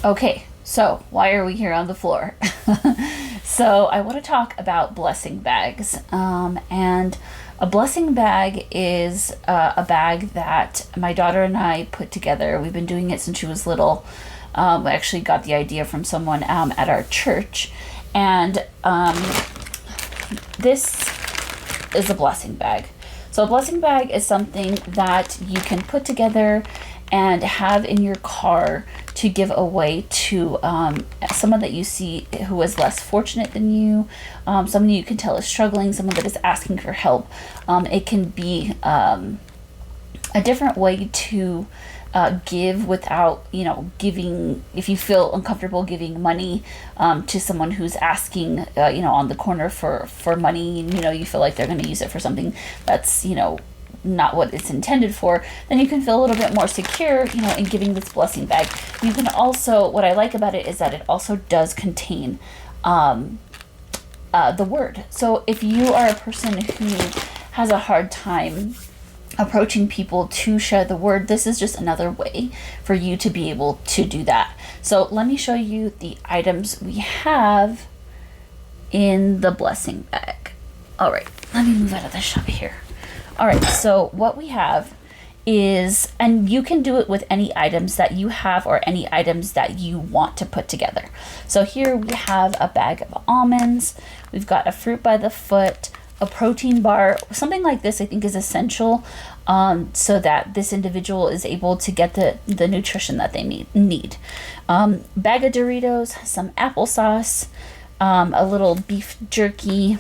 Okay, so why are we here on the floor? So I want to talk about blessing bags. And a blessing bag is a bag that my daughter and I put together. We've been doing it since she was little. We actually got the idea from someone at our church. And this is a blessing bag. So a blessing bag is something that you can put together and have in your car to give away to someone that you see who is less fortunate than you, someone you can tell is struggling, someone that is asking for help. It can be a different way to give without, giving, if you feel uncomfortable giving money to someone who's asking, on the corner for money, you feel like they're going to use it for something that's, not what it's intended for, then you can feel a little bit more secure, in giving this blessing bag. You can also, what I like about it is that it also does contain the word. So if you are a person who has a hard time approaching people to share the word, this is just another way for you to be able to do that. So let me show you the items we have in the blessing bag. All right, let me move out of the shot here. All right, so what we have is, and you can do it with any items that you have or any items that you want to put together. So here we have a bag of almonds. We've got a fruit by the foot, a protein bar. Something like this I think is essential so that this individual is able to get the nutrition that they need. Bag of Doritos, some applesauce, a little beef jerky,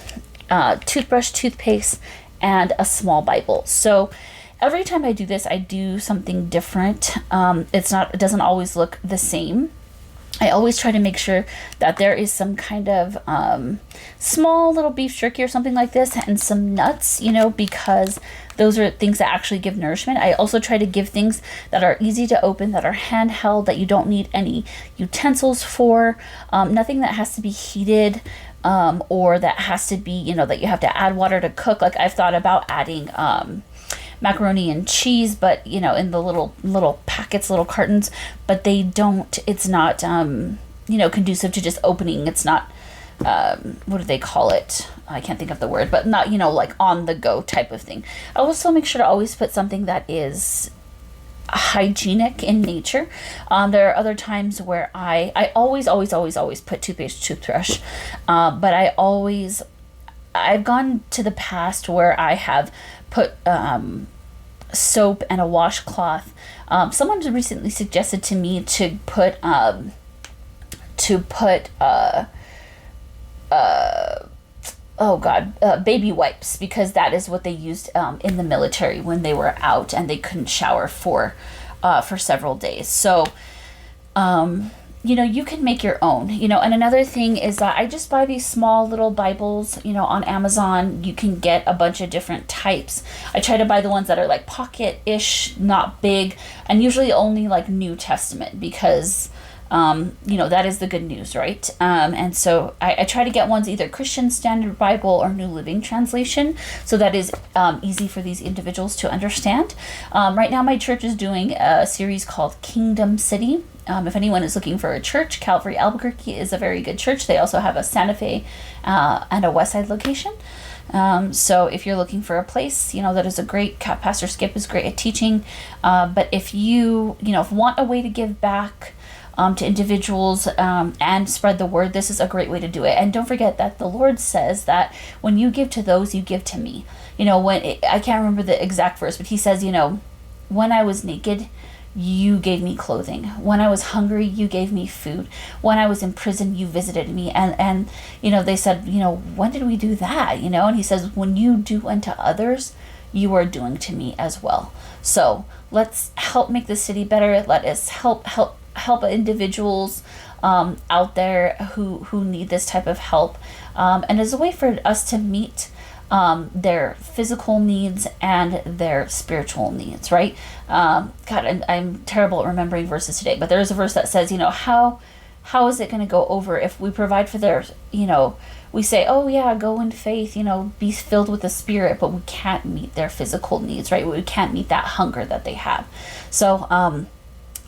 toothbrush, toothpaste, and a small Bible. So every time I do this, I do something different. It doesn't always look the same. I always try to make sure that there is some kind of small little beef jerky or something like this and some nuts, because those are things that actually give nourishment. I also try to give things that are easy to open, that are handheld, that you don't need any utensils for, nothing that has to be heated, or that has to be, that you have to add water to cook. Like I've thought about adding macaroni and cheese, but in the little packets, little cartons, but it's not conducive to just opening. It's not what do they call it? I can't think of the word, but not like on the go type of thing. I also make sure to always put something that is hygienic in nature. There are other times where I always put toothpaste, toothbrush, but I've gone to the past where I have put soap and a washcloth. Someone recently suggested to me to put baby wipes, because that is what they used in the military when they were out and they couldn't shower for several days. So you can make your own, and another thing is that I just buy these small little Bibles, on Amazon. You can get a bunch of different types. I try to buy the ones that are like pocket-ish, not big, and usually only like New Testament, because that is the good news, right? And so I try to get ones either Christian Standard Bible or New Living Translation, so that is easy for these individuals to understand. Right now my church is doing a series called Kingdom City. If anyone is looking for a church, Calvary Albuquerque is a very good church. They also have a Santa Fe and a West Side location. So if you're looking for a place, that is a great, Pastor Skip is great at teaching. But if you want a way to give back to individuals and spread the word, this is a great way to do it. And don't forget that the Lord says that when you give to those, you give to me. I can't remember the exact verse, but he says, when I was naked, you gave me clothing. When I was hungry, you gave me food. When I was in prison, you visited me. And they said, when did we do that? And he says, when you do unto others, you are doing to me as well. So let's help make the city better. Let us help individuals out there who need this type of help, and as a way for us to meet their physical needs and their spiritual needs, right? God, I'm terrible at remembering verses today, but there's a verse that says, how is it going to go over if we provide for their, we say, oh yeah, go in faith, be filled with the Spirit, but we can't meet their physical needs, right? We can't meet that hunger that they have. So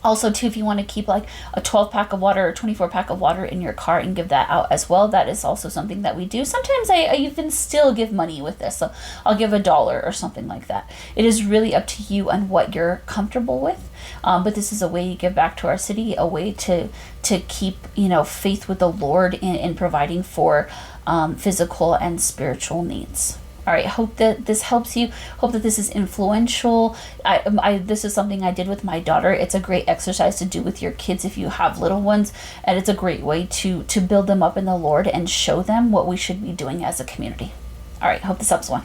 Also, too, if you want to keep like a 12 pack of water or 24 pack of water in your car and give that out as well, that is also something that we do. Sometimes I even still give money with this. So I'll give $1 or something like that. It is really up to you and what you're comfortable with. But this is a way to give back to our city, a way to keep, faith with the Lord in providing for physical and spiritual needs. All right, hope that this helps you. Hope that this is influential. This is something I did with my daughter. It's a great exercise to do with your kids if you have little ones, and it's a great way to build them up in the Lord and show them what we should be doing as a community. All right, hope this helps one.